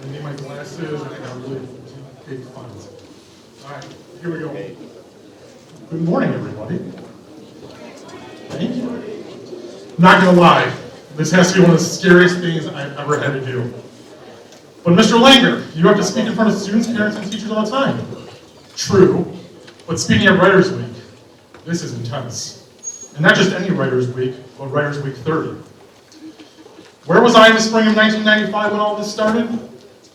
I need my glasses, and I got really big fonts. All right, here we go. Good morning, everybody. Thank you. I'm not gonna lie, this has to be one of the scariest things I've ever had to do. But Mr. Langer, you have to speak in front of students, parents, and teachers all the time. True, but speaking at Writers Week, this is intense. And not just any Writers Week, but Writers Week 30. Where was I in the spring of 1995 when all this started?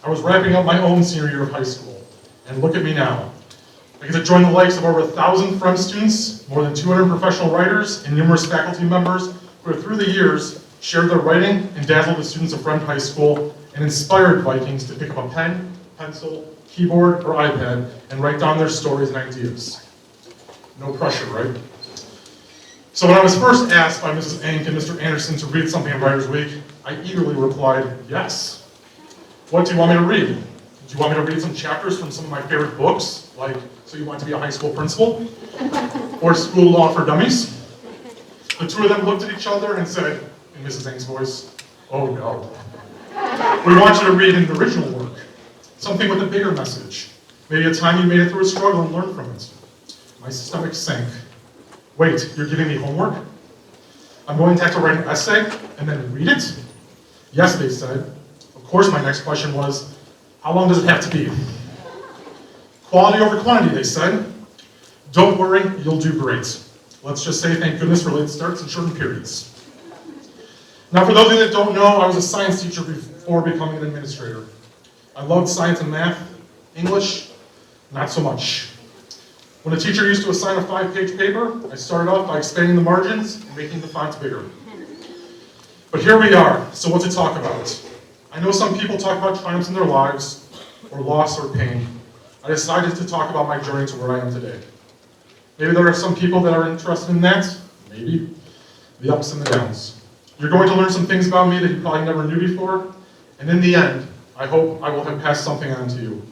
I was wrapping up my own senior year of high school. And look at me now. I get to join the likes of over 1,000 FREM students, more than 200 professional writers, and numerous faculty members who have through the years shared their writing and dazzled the students of FREM High School and inspired Vikings to pick up a pen, pencil, keyboard, or iPad and write down their stories and ideas. No pressure, right? So when I was first asked by Mrs. Ank and Mr. Anderson to read something at Writers Week, I eagerly replied, yes. What do you want me to read? Do you want me to read some chapters from some of my favorite books, like So You Want to Be a High School Principal? Or School Law for Dummies? The two of them looked at each other and said, in Mrs. Ank's voice, oh no. We want you to read an original work, something with a bigger message. Maybe a time you made it through a struggle and learned from it. My stomach sank. Wait, you're giving me homework? I'm going to have to write an essay and then read it? Yes, they said. Of course, my next question was, how long does it have to be? Quality over quantity, they said. Don't worry, you'll do great. Let's just say thank goodness for late starts and shortened periods. Now, for those of you that don't know, I was a science teacher before becoming an administrator. I loved science and math. English, not so much. When a teacher used to assign a 5-page paper, I started off by expanding the margins and making the fonts bigger. But here we are, so what to talk about? I know some people talk about triumphs in their lives, or loss or pain. I decided to talk about my journey to where I am today. Maybe there are some people that are interested in that, maybe. The ups and the downs. You're going to learn some things about me that you probably never knew before, and in the end, I hope I will have passed something on to you.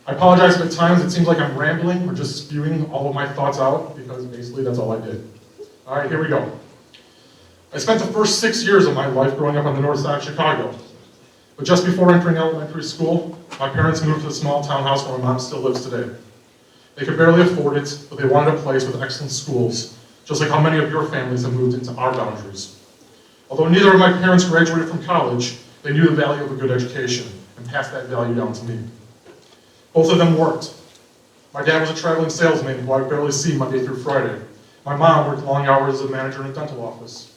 I apologize if at times it seems like I'm rambling or just spewing all of my thoughts out, because basically that's all I did. All right, here we go. I spent the first 6 years of my life growing up on the north side of Chicago. But just before entering elementary school, my parents moved to the small townhouse where my mom still lives today. They could barely afford it, but they wanted a place with excellent schools, just like how many of your families have moved into our boundaries. Although neither of my parents graduated from college, they knew the value of a good education and passed that value down to me. Both of them worked. My dad was a traveling salesman who I barely see Monday through Friday. My mom worked long hours as a manager in a dental office.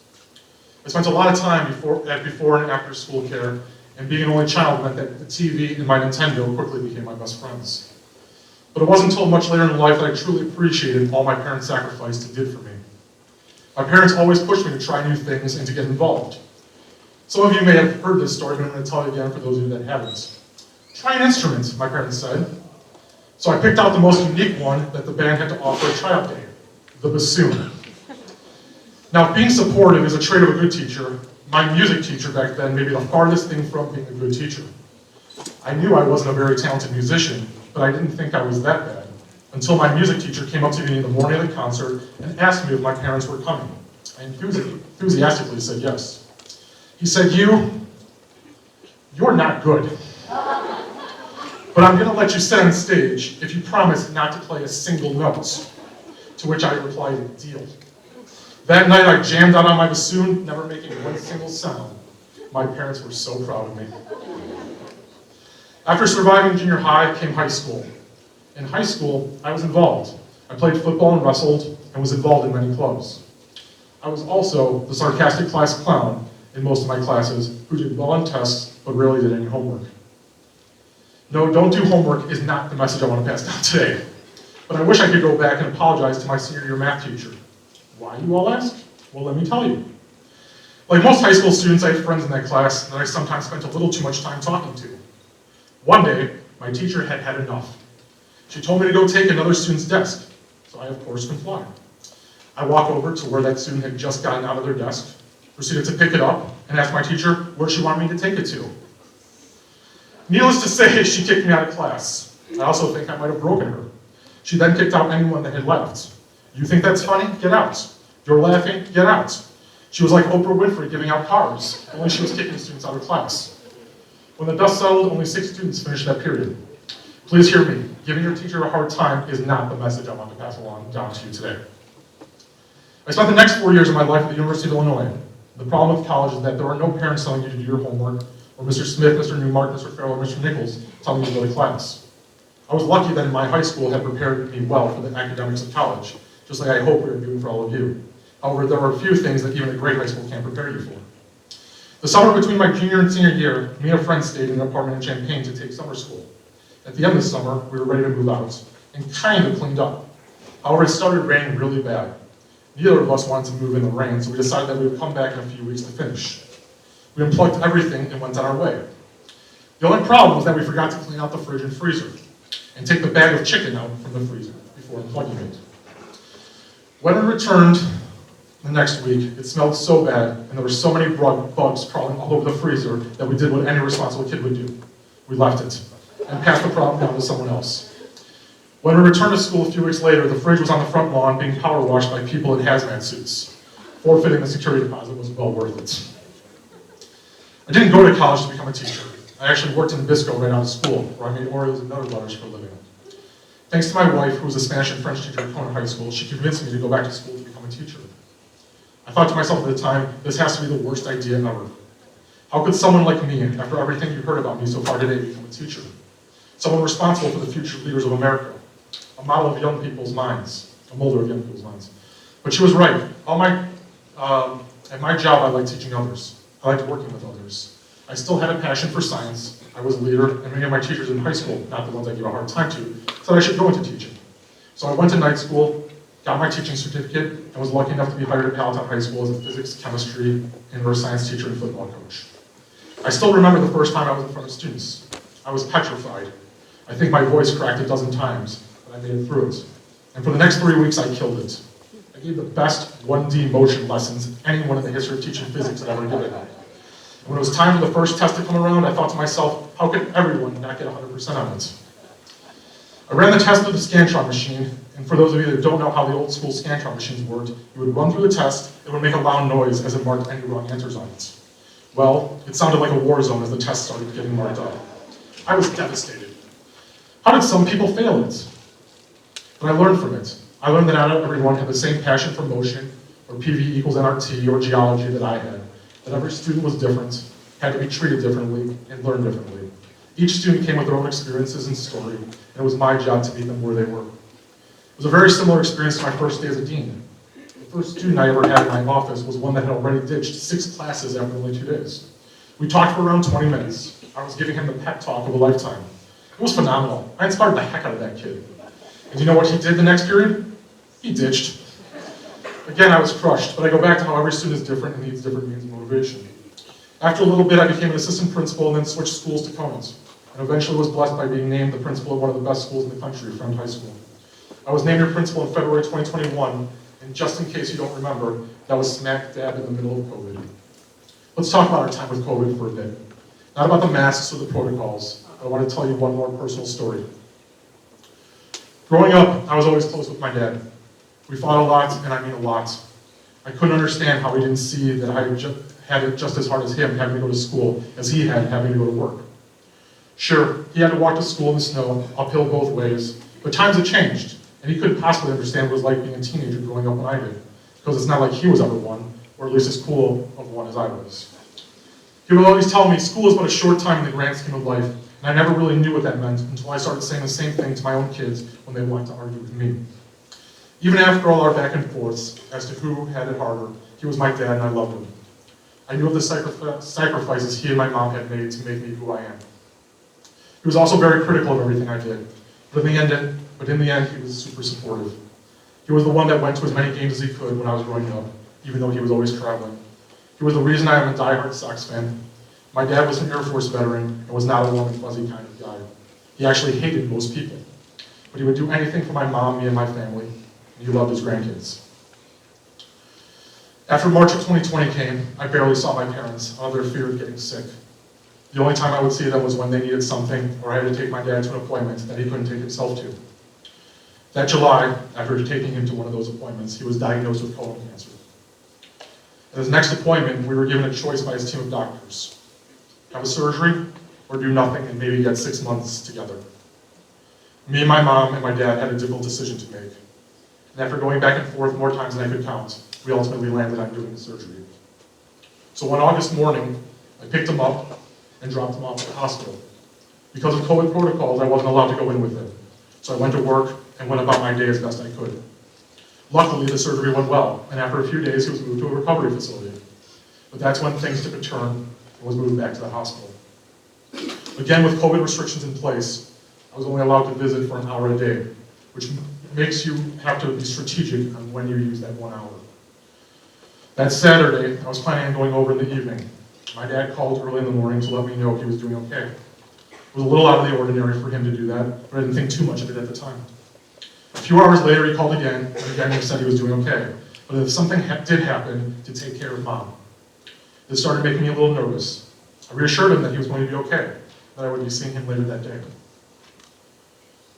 I spent a lot of time before and after school care, and being an only child meant that the TV and my Nintendo quickly became my best friends. But it wasn't until much later in life that I truly appreciated all my parents sacrificed and did for me. My parents always pushed me to try new things and to get involved. Some of you may have heard this story, but I'm going to tell you again for those of you that haven't. Try an instrument, my parents said. So I picked out the most unique one that the band had to offer at tryout day, the bassoon. Now, being supportive is a trait of a good teacher. My music teacher back then may be the farthest thing from being a good teacher. I knew I wasn't a very talented musician, but I didn't think I was that bad, until my music teacher came up to me in the morning of the concert and asked me if my parents were coming. I enthusiastically said yes. He said, you're not good. But I'm going to let you sit on stage if you promise not to play a single note. To which I replied, deal. That night I jammed out on my bassoon, never making one single sound. My parents were so proud of me. After surviving junior high came high school. In high school, I was involved. I played football and wrestled and was involved in many clubs. I was also the sarcastic class clown in most of my classes who did well on tests but rarely did any homework. No, don't do homework is not the message I want to pass down today. But I wish I could go back and apologize to my senior year math teacher. Why, you all ask? Well, let me tell you. Like most high school students, I had friends in that class that I sometimes spent a little too much time talking to. One day, my teacher had had enough. She told me to go take another student's desk, so I of course complied. I walked over to where that student had just gotten out of their desk, proceeded to pick it up, and asked my teacher where she wanted me to take it to. Needless to say, she kicked me out of class. I also think I might have broken her. She then kicked out anyone that had left. You think that's funny? Get out. You're laughing? Get out. She was like Oprah Winfrey giving out cars, only she was kicking students out of class. When the dust settled, only 6 students finished that period. Please hear me. Giving your teacher a hard time is not the message I want to pass along down to you today. I spent the next 4 years of my life at the University of Illinois. The problem with college is that there are no parents telling you to do your homework, or Mr. Smith, Mr. Newmark, Mr. Farrell, or Mr. Nichols telling you to go to class. I was lucky that in my high school had prepared me well for the academics of college, just like I hope we are doing for all of you. However, there are a few things that even a great high school can't prepare you for. The summer between my junior and senior year, me and a friend stayed in an apartment in Champaign to take summer school. At the end of the summer, we were ready to move out, and kind of cleaned up. However, it started raining really bad. Neither of us wanted to move in the rain, so we decided that we would come back in a few weeks to finish. We unplugged everything and went on our way. The only problem was that we forgot to clean out the fridge and freezer, and take the bag of chicken out from the freezer before unplugging it. When we returned the next week, it smelled so bad, and there were so many bugs crawling all over the freezer that we did what any responsible kid would do. We left it, and passed the problem down to someone else. When we returned to school a few weeks later, the fridge was on the front lawn being power washed by people in hazmat suits. Forfeiting the security deposit was well worth it. I didn't go to college to become a teacher. I actually worked in Bisco right out of school, where I made Oreos and nut butters for a living. Thanks to my wife, who was a Spanish and French teacher at Kona High School, she convinced me to go back to school to become a teacher. I thought to myself at the time, this has to be the worst idea ever. How could someone like me, after everything you heard about me so far today, become a teacher? Someone responsible for the future leaders of America, a model of young people's minds, a molder of young people's minds. But she was right. At my job, I liked teaching others. I liked working with others. I still had a passion for science. I was a leader, and many of my teachers in high school, not the ones I gave a hard time to, said I should go into teaching. So I went to night school, got my teaching certificate, and was lucky enough to be hired at Palatine High School as a physics, chemistry, and earth science teacher and football coach. I still remember the first time I was in front of students. I was petrified. I think my voice cracked a dozen times, but I made it through it. And for the next 3 weeks, I killed it. I gave the best 1D motion lessons anyone in the history of teaching physics had ever given. And when it was time for the first test to come around, I thought to myself, how could everyone not get 100% on it? I ran the test through the Scantron machine, and for those of you that don't know how the old school Scantron machines worked, you would run through the test, it would make a loud noise as it marked any wrong answers on it. Well, it sounded like a war zone as the test started getting marked up. I was devastated. How did some people fail it? But I learned from it. I learned that not everyone had the same passion for motion, or PV equals NRT, or geology that I had. That every student was different, had to be treated differently, and learned differently. Each student came with their own experiences and story, and it was my job to meet them where they were. It was a very similar experience to my first day as a dean. The first student I ever had in my office was one that had already ditched 6 classes after only 2 days. We talked for around 20 minutes. I was giving him the pep talk of a lifetime. It was phenomenal. I inspired the heck out of that kid. And you know what he did the next period? He ditched. Again, I was crushed, but I go back to how every student is different and needs different means of motivation. After a little bit, I became an assistant principal and then switched schools to Conant, and eventually was blessed by being named the principal of one of the best schools in the country, Friend High School. I was named your principal in February 2021, and just in case you don't remember, that was smack dab in the middle of COVID. Let's talk about our time with COVID for a bit. Not about the masks or the protocols, but I want to tell you one more personal story. Growing up, I was always close with my dad. We fought a lot, and I mean a lot. I couldn't understand how he didn't see that I had it just as hard as him having to go to school as he had having to go to work. Sure, he had to walk to school in the snow, uphill both ways, but times had changed, and he couldn't possibly understand what it was like being a teenager growing up when I did, because it's not like he was ever one, or at least as cool of one as I was. He would always tell me school is but a short time in the grand scheme of life, and I never really knew what that meant until I started saying the same thing to my own kids when they wanted to argue with me. Even after all our back and forths as to who had it harder, he was my dad and I loved him. I knew of the sacrifices he and my mom had made to make me who I am. He was also very critical of everything I did, but in the end, he was super supportive. He was the one that went to as many games as he could when I was growing up, even though he was always traveling. He was the reason I am a diehard Sox fan. My dad was an Air Force veteran and was not a warm and fuzzy kind of guy. He actually hated most people, but he would do anything for my mom, me, and my family, and he loved his grandkids. After March of 2020 came, I barely saw my parents out of their fear of getting sick. The only time I would see them was when they needed something, or I had to take my dad to an appointment that he couldn't take himself to. That July, after taking him to one of those appointments, he was diagnosed with colon cancer. At his next appointment, we were given a choice by his team of doctors. Have a surgery or do nothing and maybe get 6 months together. Me and my mom and my dad had a difficult decision to make. And after going back and forth more times than I could count, we ultimately landed on doing the surgery. So one August morning, I picked him up and dropped him off at the hospital. Because of COVID protocols, I wasn't allowed to go in with him. So I went to work and went about my day as best I could. Luckily, the surgery went well, and after a few days, he was moved to a recovery facility. But that's when things took a turn and was moved back to the hospital. Again, with COVID restrictions in place, I was only allowed to visit for an hour a day, which makes you have to be strategic on when you use that 1 hour. That Saturday, I was planning on going over in the evening. My dad called early in the morning to let me know he was doing okay. It was a little out of the ordinary for him to do that, but I didn't think too much of it at the time. A few hours later, he called again, and again he said he was doing okay. But if something did happen, to take care of Mom. This started making me a little nervous. I reassured him that he was going to be okay, that I would be seeing him later that day.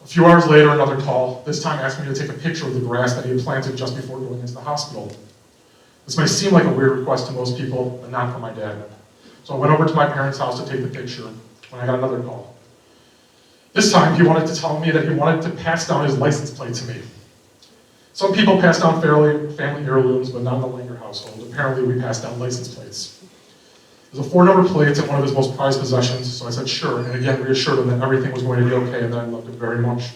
A few hours later, another call, this time asking me to take a picture of the grass that he had planted just before going into the hospital. This may seem like a weird request to most people, but not for my dad. So I went over to my parents' house to take the picture when I got another call. This time, he wanted to tell me that he wanted to pass down his license plate to me. Some people pass down family heirlooms, but not in the Langer household. Apparently, we pass down license plates. There's a 4-number plate and one of his most prized possessions, so I said sure, and again reassured him that everything was going to be okay and that I loved it very much.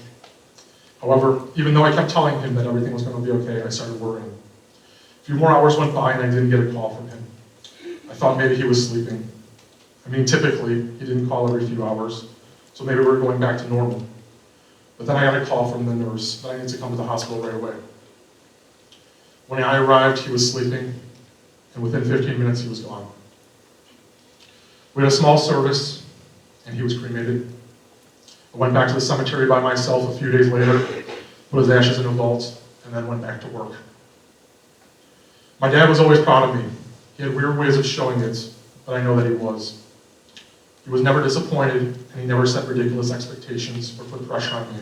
However, even though I kept telling him that everything was going to be okay, I started worrying. A few more hours went by and I didn't get a call from him. I thought maybe he was sleeping. I mean, typically, he didn't call every few hours, so maybe we were going back to normal. But then I got a call from the nurse that I needed to come to the hospital right away. When I arrived, he was sleeping, and within 15 minutes, he was gone. We had a small service, and he was cremated. I went back to the cemetery by myself a few days later, put his ashes in a vault, and then went back to work. My dad was always proud of me. He had weird ways of showing it, but I know that he was. He was never disappointed, and he never set ridiculous expectations or put pressure on me,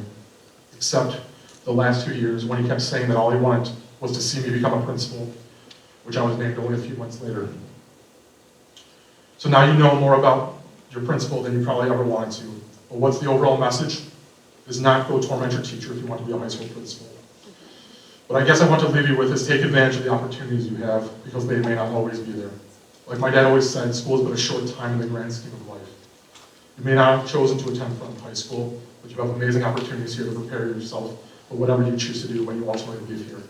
except the last 2 years when he kept saying that all he wanted was to see me become a principal, which I was named only a few months later. So now you know more about your principal than you probably ever wanted to. But what's the overall message? Is not go torment your teacher if you want to be a high school principal. What I guess I want to leave you with is take advantage of the opportunities you have, because they may not always be there. Like my dad always said, school is but a short time in the grand scheme of life. You may not have chosen to attend from high school, but you have amazing opportunities here to prepare yourself for whatever you choose to do when you ultimately leave here.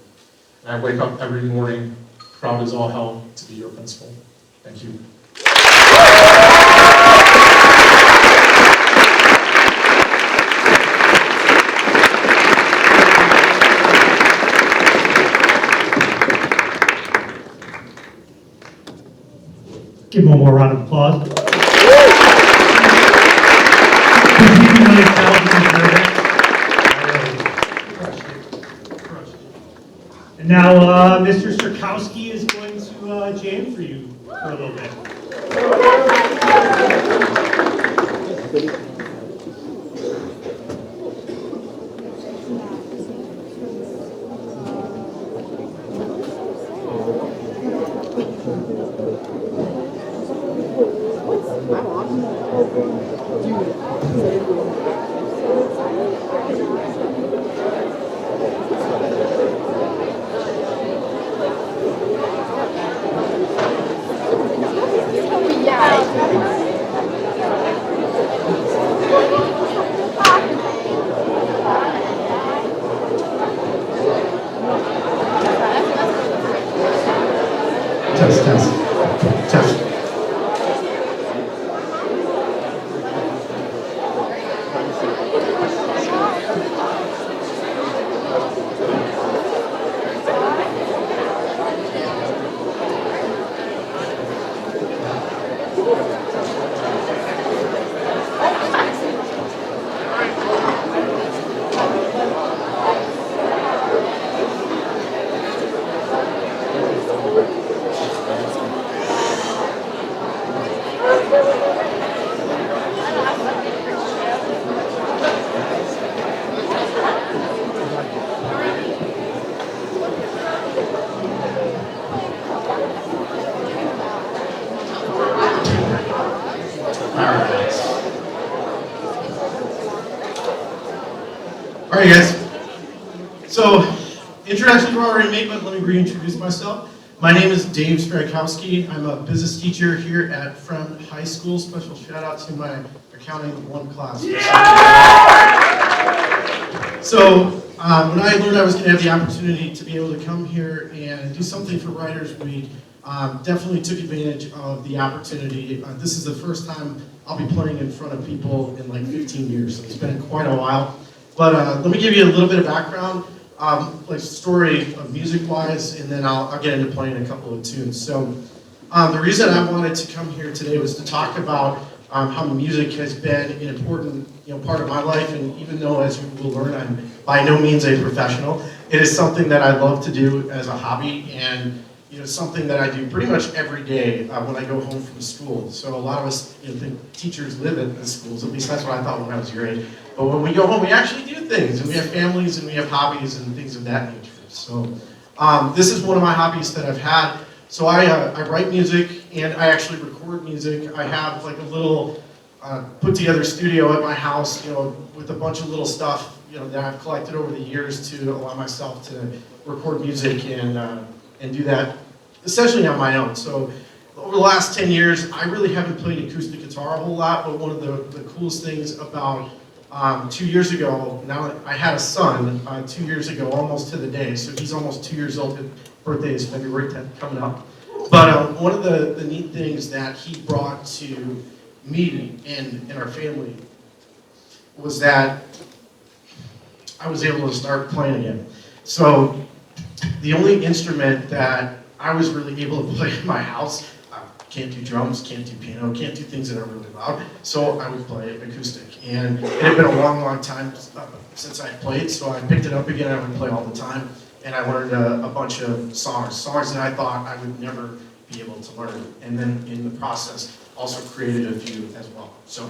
And I wake up every morning proud as all hell to be your principal. Thank you. Give him one more round of applause. Because you can really tell he deserved it. And now Mr. Sirkowski is going to jam for you for a little bit. Test. All right, guys. So, introductions were already made, but let me reintroduce myself. My name is Dave Strakowski. I'm a business teacher here at Friend High School. Special shout out to my accounting 1 class. Yeah! So, when I learned I was going to have the opportunity to be able to come here and do something for Writers Week, definitely took advantage of the opportunity. This is the first time I'll be playing in front of people in like 15 years. So it's been quite a while. But let me give you a little bit of background, like story of music-wise, and then I'll get into playing a couple of tunes. So the reason I wanted to come here today was to talk about how music has been an important part of my life, and even though, as you will learn, I'm by no means a professional, it is something that I love to do as a hobby, and something that I do pretty much every day when I go home from school. So a lot of us think teachers live at the schools, at least that's what I thought when I was your age. But when we go home, we actually do things, and we have families, and we have hobbies, and things of that nature. So this is one of my hobbies that I've had. So I write music, and I actually record music. I have like a little put together studio at my house, with a bunch of little stuff, that I've collected over the years to allow myself to record music and do that essentially on my own. So over the last 10 years, I really haven't played acoustic guitar a whole lot, but one of the coolest things about 2 years ago, now I had a son 2 years ago, almost to the day, so he's almost 2 years old. His birthday is February 10th, coming up. But one of the neat things that he brought to me and our family was that I was able to start playing again. So the only instrument that I was really able to play in my house, can't do drums, can't do piano, can't do things that are really loud, so I would play acoustic. And it had been a long, long time since I played, so I picked it up again. I would play all the time, and I learned a bunch of songs that I thought I would never be able to learn, and then in the process also created a few as well. So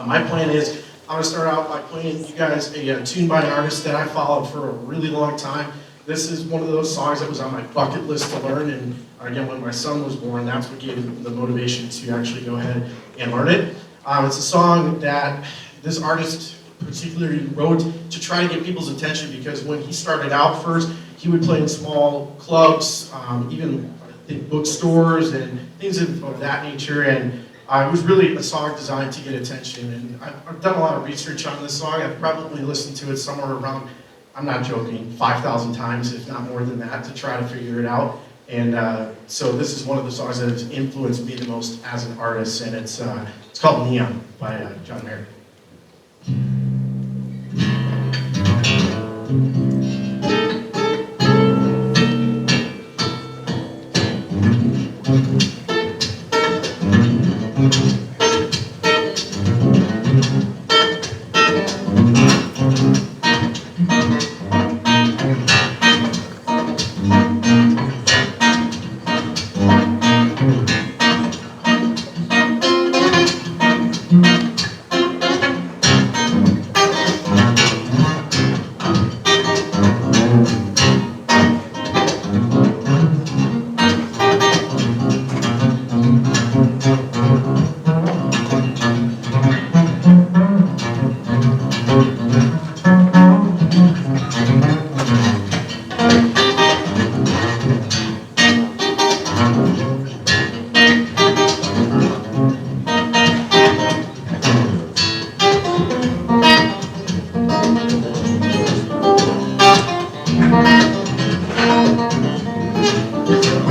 my plan is I'm going to start out by playing you guys a tune by an artist that I followed for a really long time. This is one of those songs that was on my bucket list to learn, and again, when my son was born, that's what gave me the motivation to actually go ahead and learn it. It's a song that this artist particularly wrote to try to get people's attention, because when he started out first, he would play in small clubs, even I think bookstores and things of that nature, and it was really a song designed to get attention. And I've done a lot of research on this song. I've probably listened to it somewhere around, I'm not joking, 5,000 times, if not more than that, to try to figure it out. And so this is one of the songs that has influenced me the most as an artist, and it's called Neon by John Mayer.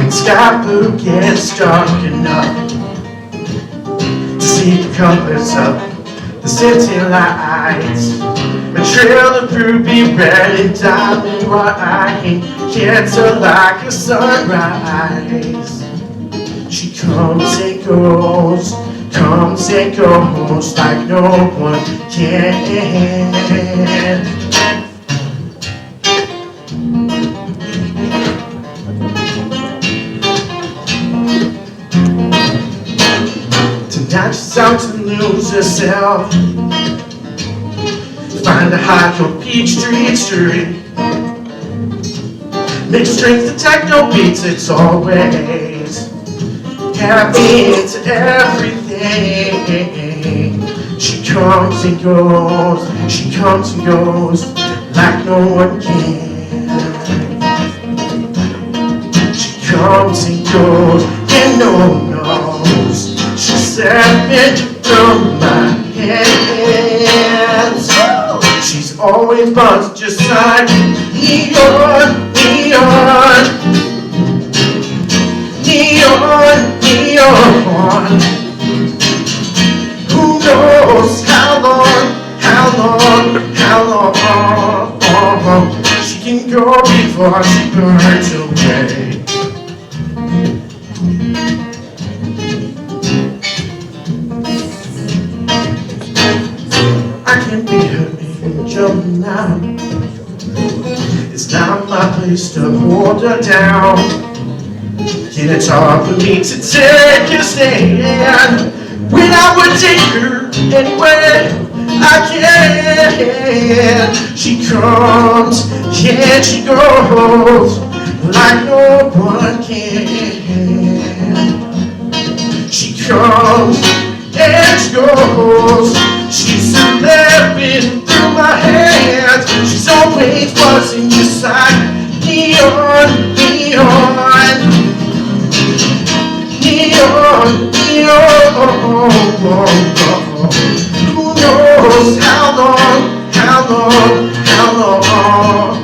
Sky blue gets dark enough to see the colors of the city lights. A trail of ruby red and diamond white, gets her like a sunrise. She comes and goes like no one can. She's out to lose herself, find a hike on Peachtree Street, mix strings to techno beats. It's always happy into everything. She comes and goes, she comes and goes like no one can. She comes and goes and no one knows. She's stepping through my hands. She's always buzzed just like neon, neon, neon, neon. Who knows how long, how long, how long she can go before she burns away. I can be her angel now. It's not my place to hold her down. And it's hard for me to take a stand when I would take her anywhere I can. She comes and she goes like no one can. She comes and she goes. She's slipping through my hands. She's always buzzing just like neon, neon, neon, neon. Who knows how long, how long, how long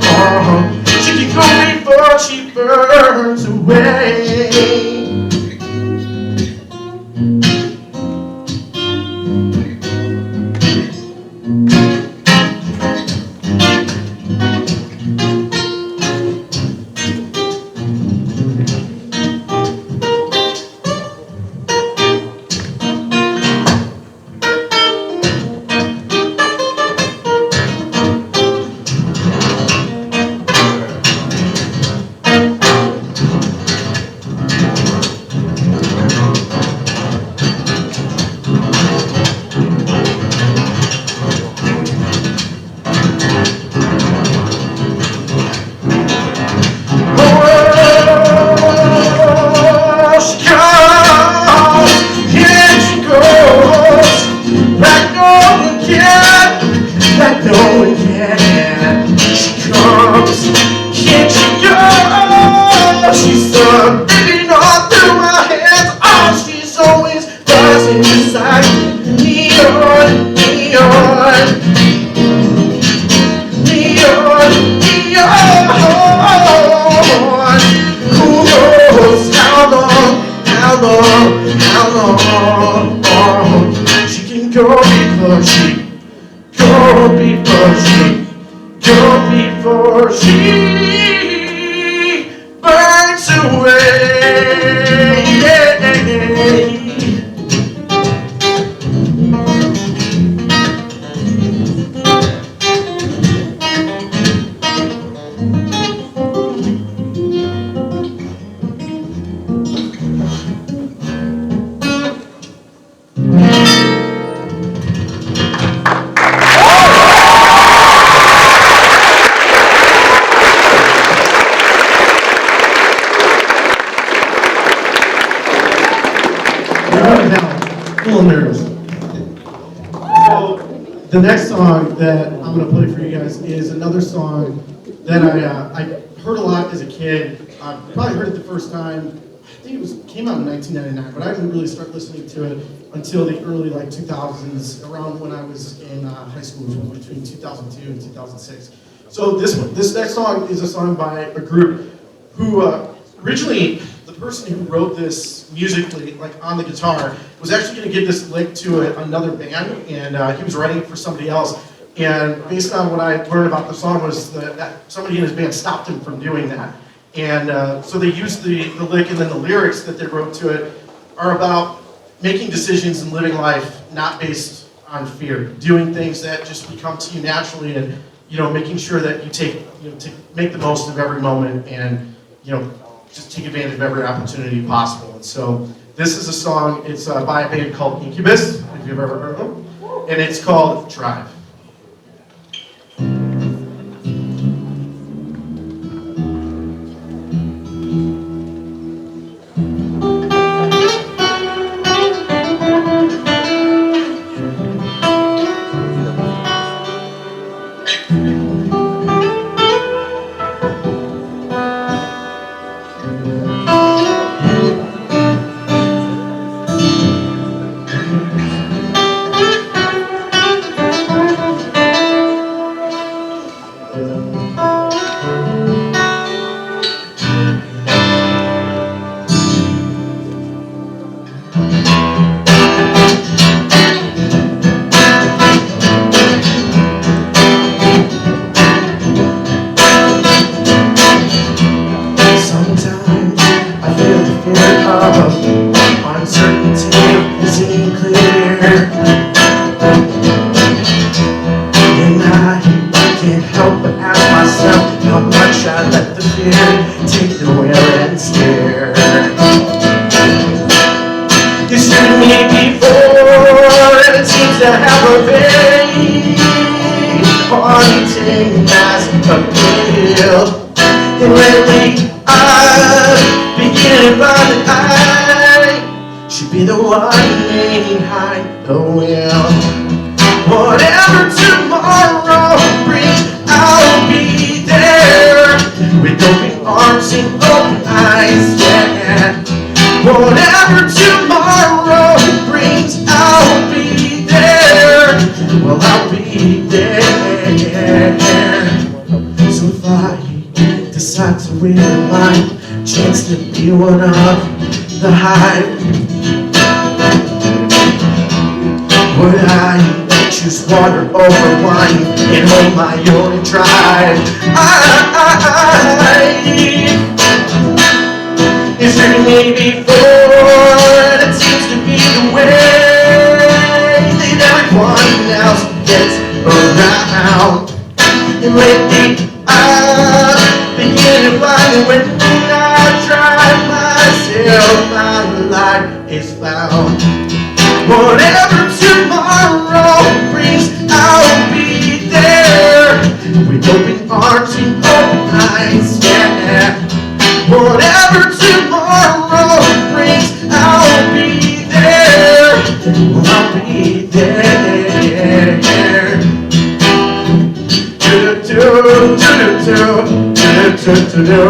she can go before she burns away. Before she burns away. The next song that I'm going to play for you guys is another song that I heard a lot as a kid. I probably heard it the first time, I think came out in 1999, but I didn't really start listening to it until the early 2000s, around when I was in high school, between 2002 and 2006. So this next song is a song by a group who originally, the person who wrote this musically, on the guitar, was actually going to give this lick to another band, and he was writing it for somebody else. And based on what I learned about the song was that somebody in his band stopped him from doing that. And so they used the lick, and then the lyrics that they wrote to it are about making decisions and living life not based on fear, doing things that just become to you naturally, and making sure that you make the most of every moment, and just take advantage of every opportunity possible. And so this is a song, it's by a band called Incubus, if you've ever heard of them, and it's called Drive. way, haunting as a field. And lately I've been getting by that I should be the one behind the wheel. Whatever tomorrow brings, I'll be there with open arms and open eyes, yeah. Whatever tomorrow brings, I'll be there. Well, I'll be there. So if I decide to win my chance to be one of the hive, would I choose water over wine and hold my own drive? Is there maybe before that seems to be the way that everyone else gets around? And lately I've been getting blind when I drive myself, my life is found. Whatever tomorrow brings, I'll be there with open arms and open eyes, yeah. Whatever tomorrow brings, I'll be there. Well, I'll be there. Do-do-do, do-do-do, do-do-do-do.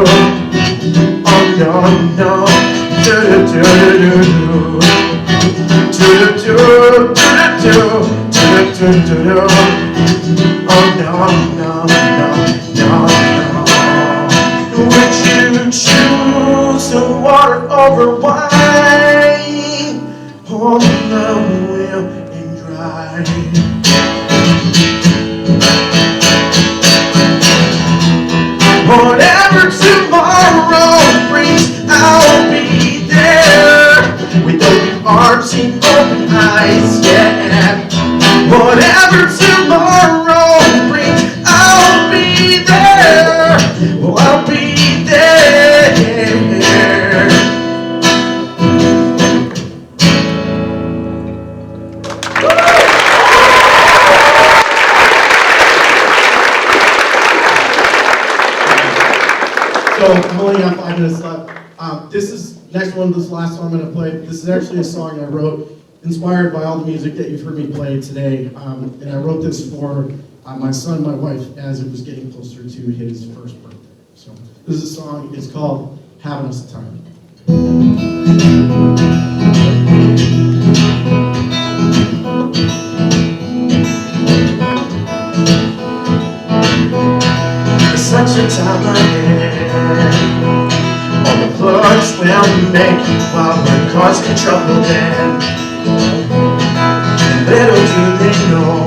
Oh no, no, do-do-do-do-do. Do-do-do, do-do-do, do-do-do-do. Oh no, no, no, no, no. Would you choose some water over wine? Hold the wheel and drive. Whatever tomorrow brings, I'll be there with open arms and open eyes, yeah. Whatever tomorrow brings, I'll be there. Well, I'll be there. So I'm only got 5 minutes left. This last song I'm going to play. This is actually a song I wrote, inspired by all the music that you've heard me play today. And I wrote this for my son and my wife as it was getting closer to his first birthday. So this is a song. It's called "Having Us a Time." It's such a time ahead. All the plugs will make while we're causing trouble then. Little do they know,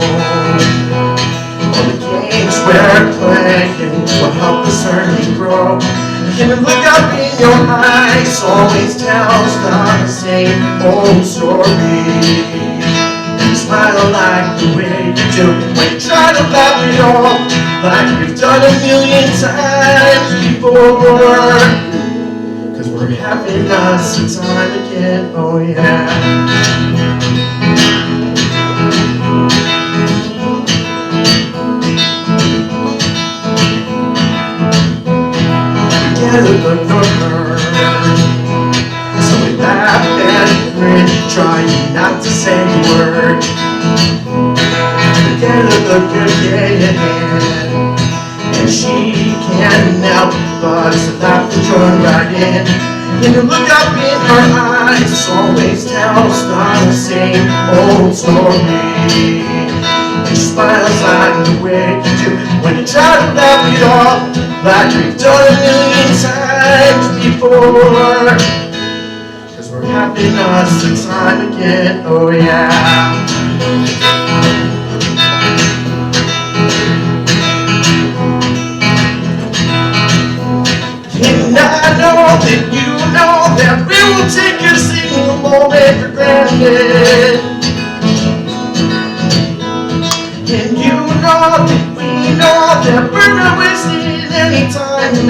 all the games we're playing will help us learn and grow. And the look up in your eyes always tells the same old story. You smile like the way you do when you try to laugh it off, like we've done a million times before. We're having us a time again, oh yeah. We get a good number, so we laugh and grin, trying not to say a word. We get a good yeah, and she can't help but to laugh and join right in. And the look up in her eyes always tells the same old story. And she smiles like the way you do when you try to laugh it off, like we've done a million times before. 'Cause we're having us a time again, oh yeah. And I know that you know that we will take a single moment for granted. And you know that we know that we're not wasting any time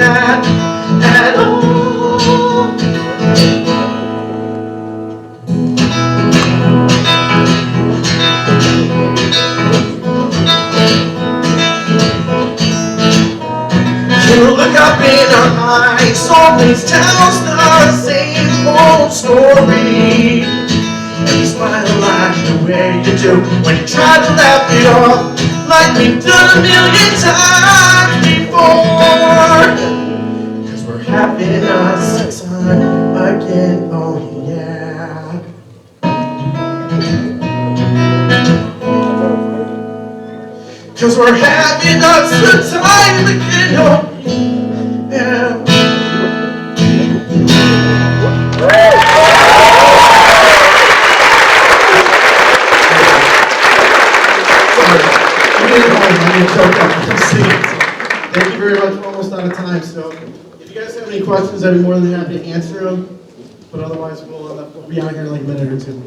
at all. in our eyes always tells the same old story. And you smile like the way you do when you try to laugh it off, like we've done a million times before. Cause we're having us time again, oh yeah. Cause we're having us a time again, oh yeah. Thank you very much. We're almost out of time. So if you guys have any questions, I'd be more than happy to answer them. But otherwise, we'll be out here in like a minute or two.